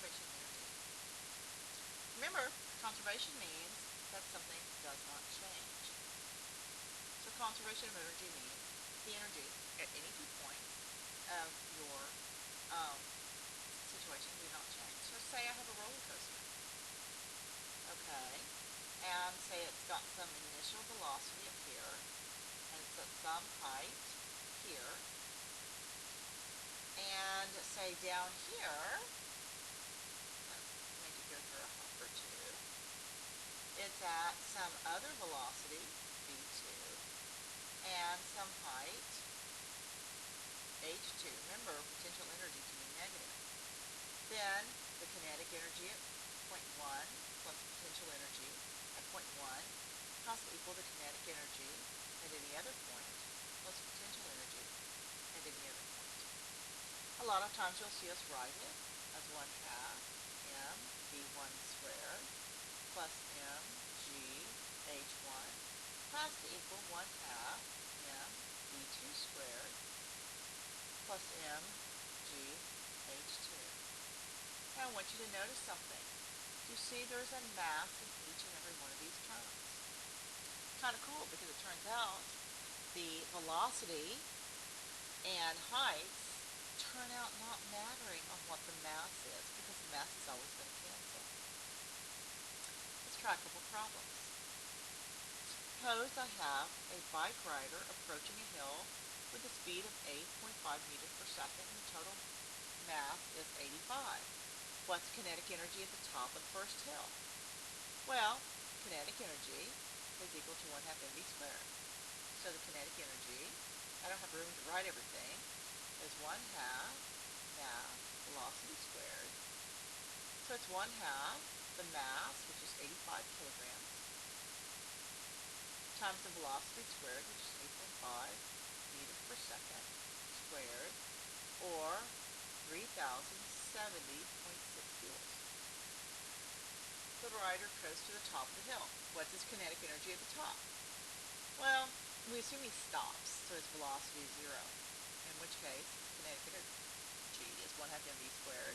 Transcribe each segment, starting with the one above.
conservation of energy. Remember, conservation means that something does not change. So conservation of energy means the energy at any 2 points of your um, situation do not change. So say I have a roller coaster, okay, and say it's got some initial velocity up here, and it's at some height here, and say down here, let's make it go through a hump or two, it's at some other velocity, v2, and some height, h2. Remember, potential energy can be negative. Then the kinetic energy at point 1 plus the potential energy at point 1 has to equal the kinetic energy at any other point plus the potential energy at any other point. A lot of times you'll see us write it as 1 half m v1 squared plus m g h1 has to equal 1 half m v2 squared plus m g h2. Now I want you to notice something. You see there's a mass in each and every one of these terms. Kind of cool because it turns out the velocity and heights turn out not mattering on what the mass is because the mass is always going to cancel. Let's try a couple problems. Suppose I have a bike rider approaching a hill with a speed of 8.5 meters per second and the total mass is 85. What's kinetic energy at the top of the first hill? Well, kinetic energy is equal to 1 half mv squared. So the kinetic energy, I don't have room to write everything, is 1 half mass velocity squared. So it's 1 half the mass, which is 85 kilograms, times the velocity squared, which is 8.5 meters per second squared, or 3,070.6 joules. The rider coasts to the top of the hill. What's his kinetic energy at the top? Well, we assume he stops, so his velocity is 0, in which case his kinetic energy is 1 half mv squared.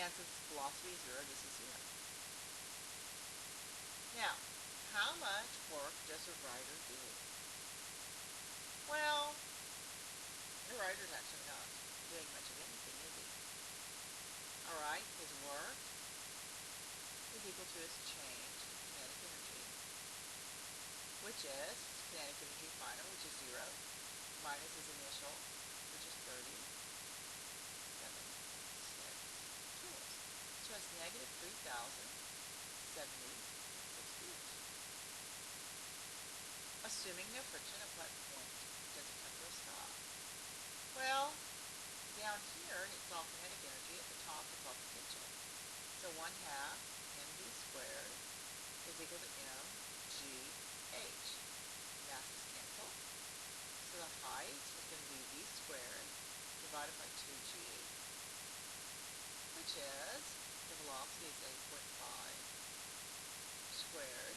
And since velocity is 0, this is 0. Now, how much work does a rider do? Well, the rider's actually not doing much of anything, is he? Alright, his work is equal to his change in kinetic energy, which is his kinetic energy final, which is 0, minus his initial, which is 37.6 joules. So it's negative 3,070.6 joules. Assuming no friction, at what point does it come to a stop? Well, down here it's all kinetic energy, at the top it's all potential. So 1 half mv squared is equal to mgh. Masses cancel. So the height is going to be v squared divided by 2g, which is, the velocity is 8.5 squared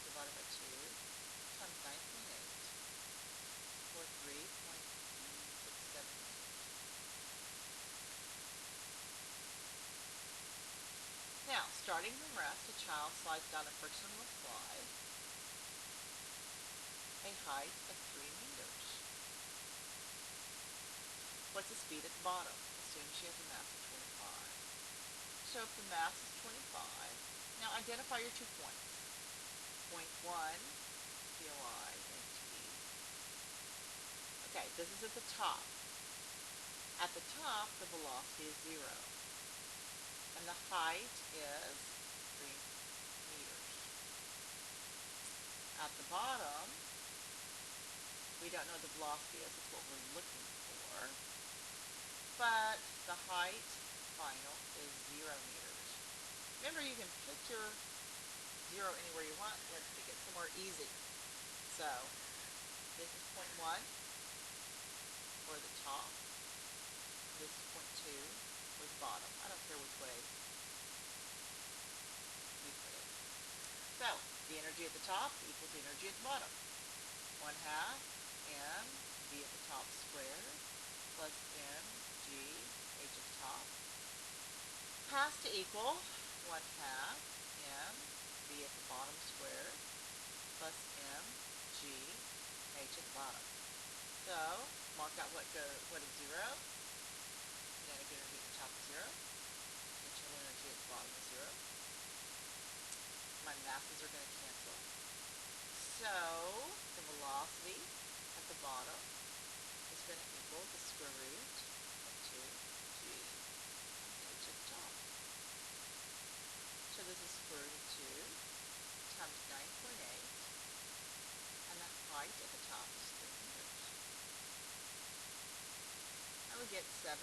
divided by 2 times 9.8, or 3.678. Now, starting from rest, a child slides down a frictionless slide, a height of 3 meters. What's the speed at the bottom? Assume she has a mass of 25. So if the mass is 25, now identify your 2 points. Point 1, POI, and T. Okay, this is at the top. At the top, the velocity is 0. And the height is 3 meters. At the bottom, we don't know the velocity is, it's what we're looking for. But the height final is 0 meters. Remember, you can pick your 0 anywhere you want. Let's pick it somewhere easy. So, this is point 1 for the top. This is point 2 for the bottom. I don't care which way you put it. So, the energy at the top equals the energy at the bottom. 1 half m v at the top squared plus m to equal 1 half mv at the bottom squared plus mg h at the bottom. So mark out what is 0. Kinetic energy at the top is 0. Potential energy at the bottom is 0. My masses are going to cancel. So the velocity at the bottom is going to equal the square root of 2g times h at the top. So this is square root of 2 times 9.8, and the height at the top is 3 meters. And we get 7.67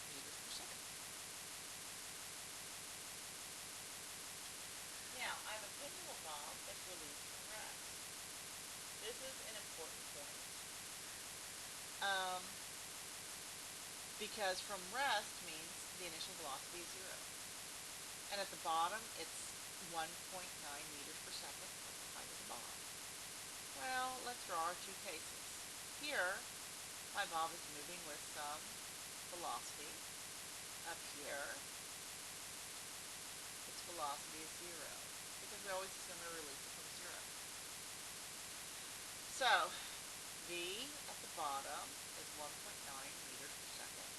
meters per second. Now, I have a pendulum bob that's released from rest. This is an important point because from rest means the initial velocity is 0. And at the bottom, it's 1.9 meters per second. What's the height of the bob? Well, let's draw our two cases. Here, my bob is moving with some velocity. Up here, its velocity is 0, because we always assume we release it from 0. So, v at the bottom is 1.9 meters per second.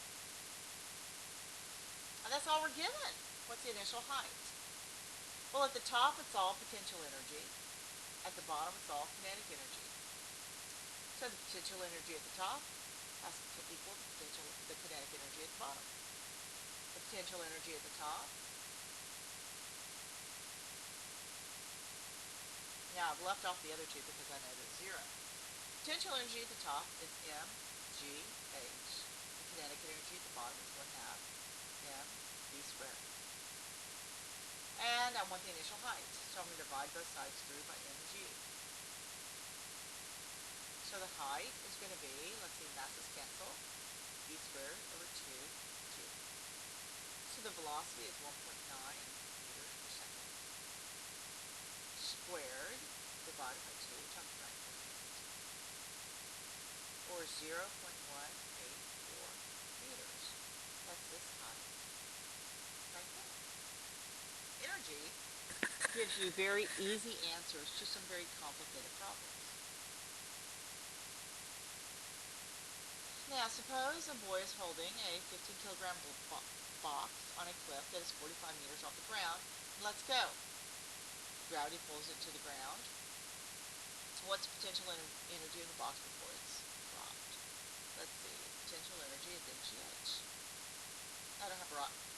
And that's all we're given. What's the initial height? Well, at the top, it's all potential energy. At the bottom, it's all kinetic energy. So the potential energy at the top has to equal the kinetic energy at the bottom. The potential energy at the top. Now, I've left off the other two because I know there's 0. Potential energy at the top is mgh. The kinetic energy at the bottom is 1 half mv squared. And I want the initial height, so I'm going to divide both sides through by mg. So the height is going to be, let's see, masses cancel, v squared over 2g. So the velocity is 1.9 meters per second squared divided by 2 times 9.8, or 0.184 meters. That's this height right there. Energy gives you very easy answers to some very complicated problems. Now, suppose a boy is holding a 15-kilogram box on a cliff that is 45 meters off the ground. Let's go. Gravity pulls it to the ground. So what's the potential energy in the box before it's dropped? Let's see. Potential energy is mgh. I don't have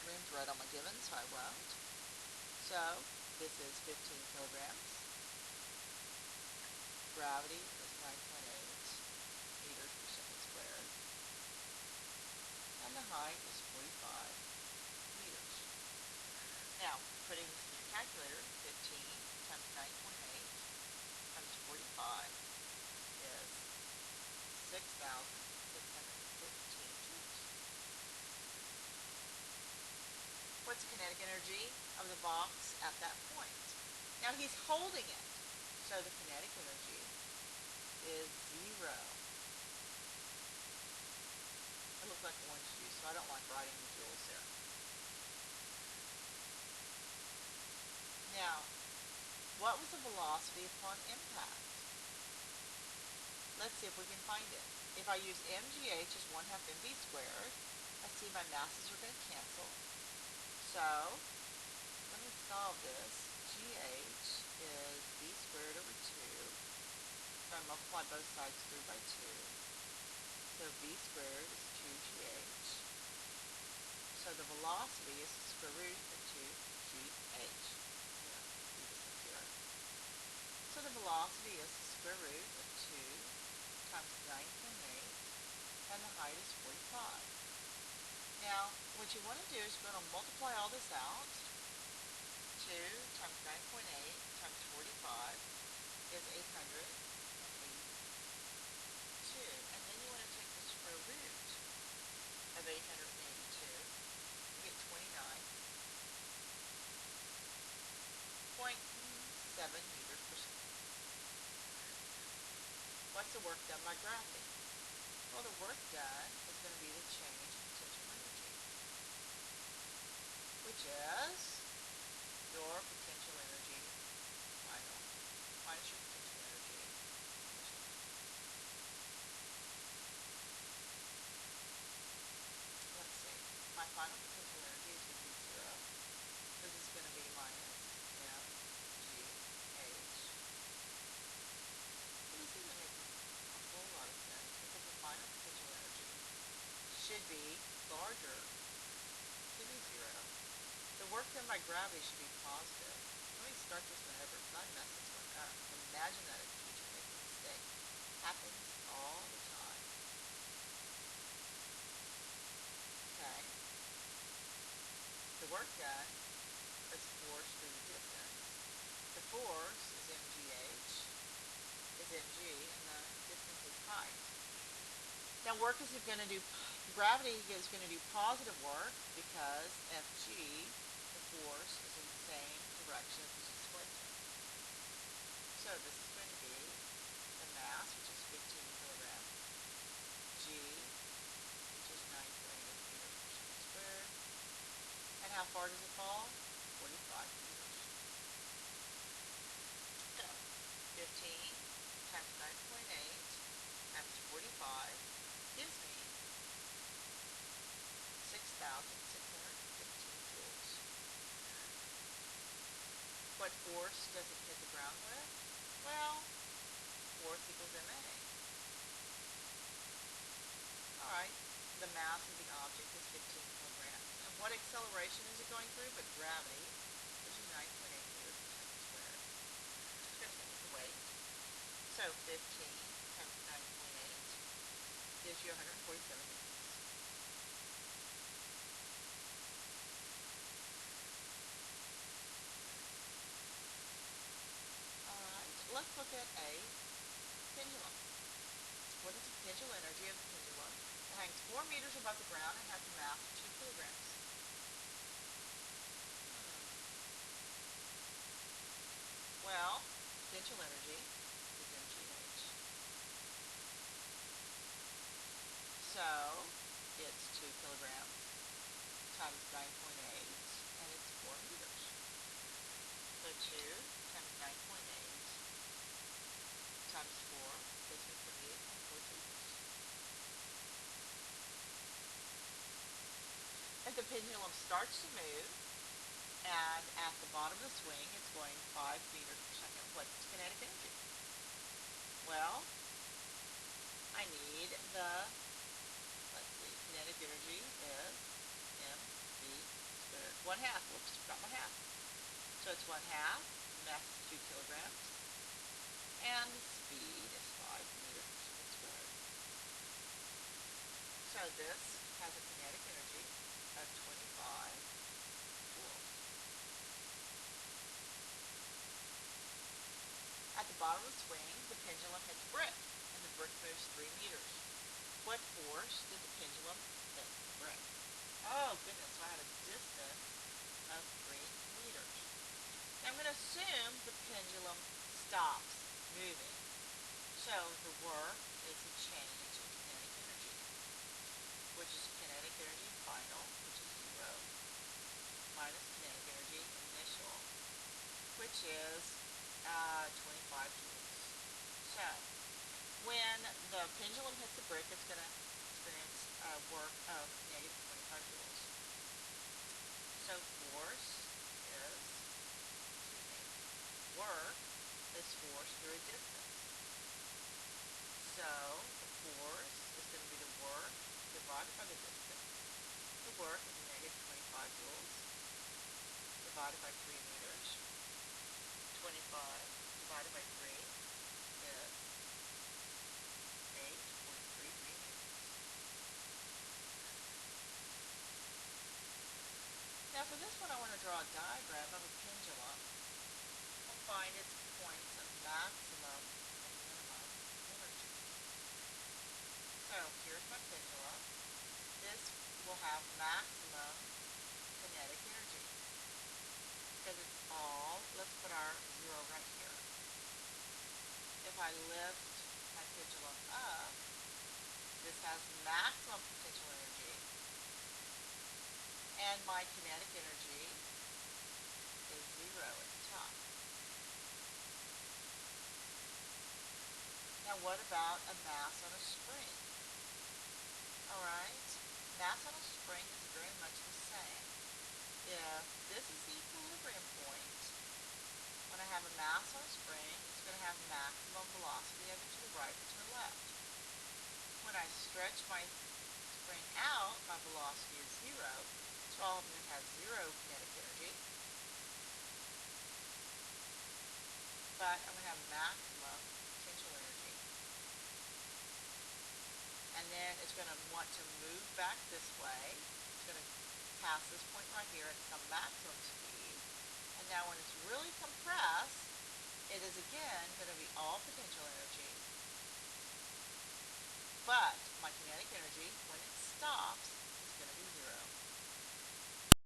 room to write on my given, so I won't. So this is 15 kilograms. Gravity is 9.8 meters per second squared. And the height is 45 meters. Now, putting this in your calculator, 15 times 9.8 times 45 is 6,615 joules. What's the kinetic energy of the box at that point? Now, he's holding it, so the kinetic energy is 0. It looks like orange juice, so I don't like writing the joules there. Now, what was the velocity upon impact? Let's see if we can find it. If I use mgh as 1 half mv squared, I see my masses are going to cancel. So, let me solve this. Gh is v squared over 2. So I multiply both sides through by 2. So v squared is 2gh. So the velocity is the square root of 2gh. Leave this up here. So the velocity is the square root of 2 times 9.8, and the height is 45. Now, what you want to do is going to multiply all this out. 2 times 9.8 times 45 is 882. And then you want to take the square root of 882. You get 29.7 meters per second. What's the work done by gravity? Well, the work done is going to be the change in potential energy. which is your potential energy final minus your potential energy initial. Let's see. My final potential energy is going to be 0. This is going to be minus mgh. Well, this isn't making a whole lot of sense because the final potential energy should be larger, should be 0. The work done by gravity should be positive. Let me start this one over because I messed this one up. Imagine that a teacher making a mistake. Happens all the time. Okay. The work done is force through the distance. The force is mgh, is mg, and the distance is height. Now work is going to do, gravity is going to do positive work because Fg, the force, is in the same direction as the displacement. So this is going to be the mass, which is 15 kilograms, G, which is 9.8 meters per second squared, and how far does it fall? 45 meters. So 15 times 9.8 times 45 gives me 6,615 joules. What force does it hit the ground with? Well, force equals ma. Alright, the mass of the object is 15 kilograms. And what acceleration is it going through but gravity, which is 9.8 meters per second squared. It's going to hit with the weight. So 15 times 9.8 gives you 147 newtons. Alright, let's look at a pendulum. What is the potential energy of a pendulum that hangs 4 meters above the ground and has a mass of 2 kilograms? Well, potential energy is mgh. So it's 2 kilograms times 9.8, and it's 4 meters. So 2 times 9.8 times 4 gives me 28.4 joules. If the pendulum starts to move, and at the bottom of the swing it's going 5 meters per second, what's its kinetic energy? Well, I need the, let's see, kinetic energy is mv squared, 1/2, whoops, forgot my half. So it's 1/2, mass is 2 kilograms, and the speed is 5 meters per second squared. So this has a kinetic energy of 25 joules. At the bottom of the swing, the pendulum hits a brick, and the brick moves 3 meters. What force did the pendulum hit the brick? Oh goodness, I had a distance of 3 meters. Now I'm going to assume the pendulum stops moving. So the work is a change in kinetic energy, which is kinetic energy final, which is 0, minus kinetic energy initial, which is 25 joules. So when the pendulum hits the brick, it's going to experience a work of negative 25 joules. So force is, work is force through a distance. So the force is going to be the work divided by the distance. The work is negative 25 joules divided by 3 meters. 25 divided by 3 is 8.33 meters. Now for this one I want to draw a diagram of a pendulum. We'll find its points of maximum and minimum energy. So here's my pendulum. This will have maximum kinetic energy because it's all, let's put our 0 right here. If I lift my pendulum up, this has maximum potential energy, and my kinetic energy is 0 at the top. Now what about a mass on a spring? Alright, mass on a spring is very much the same. If this is the equilibrium point, when I have a mass on a spring, it's going to have maximum velocity either to the right or to the left. When I stretch my spring out, my velocity is 0, so I'm going to have 0 kinetic energy, but I'm going to have maximum potential energy. And then it's going to want to move back this way. It's going to pass this point right here at some maximum speed. And now when it's really compressed, it is again going to be all potential energy.